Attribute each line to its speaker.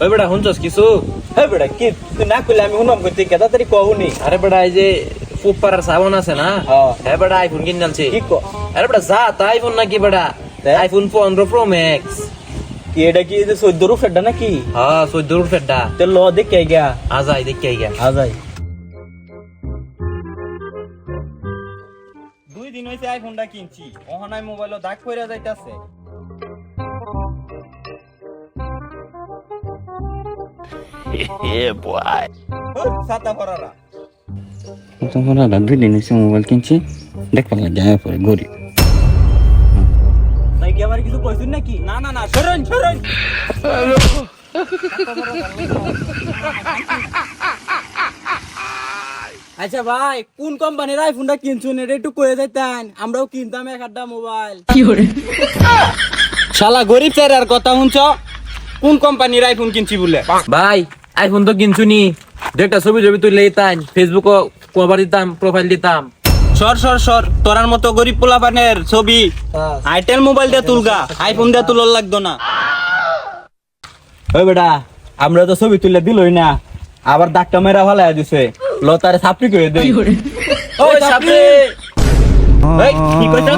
Speaker 1: ওই বেটা শুনছস কিছু?
Speaker 2: হে বেটা কি তুই না কইলে আমি শুনবাম কইতে কে তাড়াতাড়ি কহুনি।
Speaker 1: আরে বেটা এই যে ফুপার সাবান আছে না,
Speaker 2: হ্যাঁ।
Speaker 1: হ্যাঁ বেটা আইফোন কিনে আনছে।
Speaker 2: কি ক
Speaker 1: আরে বেটা যা তা আইফোন নাকি বেটা,
Speaker 2: তে?
Speaker 1: IPhone 15 pro max.
Speaker 2: কি এটা কি যে 14 রুফেরটা নাকি?
Speaker 1: হ্যাঁ 14 রুপেরটা।
Speaker 2: তে ল দেখে গিয়া
Speaker 1: আজাই দেখে গিয়া।
Speaker 2: আজাই 2 দিন হইছে আইফোনটা কিনছি, ওহানায় মোবাইলও দাগ কইরা যাইতাছে। ছাতা পরারা
Speaker 3: তোমরা 2 দিন হয়েছে মোবাইল কিনছি, দেখতে লাগে পরে গরিব।
Speaker 2: নাই কি আমার কিছু কইছিস নাকি? না না না সরন সরন। আচ্ছা ভাই কোন কোম্পানির আইফোনটা কিনছুন এটা একটু কয়ে যাইতেন, আমরাও কিনতাম একটা মোবাইল। শালা গরিব চেহারার কথা শুনছ, কোন কোম্পানির আইফোন কিনছি বলে?
Speaker 1: ভাই আইফোন তো কিনছুনি, একটা ছবি ছবি তুললে দিতাম, ফেসবুকে কভার দিতাম, প্রোফাইল দিতাম।
Speaker 2: সর সর সর, তোরার মতো গরিব পোলাপানের ছবি আইটেল মোবাইল দিয়ে তুলগা, আইফোন দিয়ে তুলর লাগতো না। ওই বেটা আমরা তো ছবি তুলে দিলই না, আবার ডাক্তার মেরা ভালাই দিছে, ল তারে ছাপড়ি কইে দেই।
Speaker 1: ওই সাপড়ি
Speaker 2: এই কি কইছ?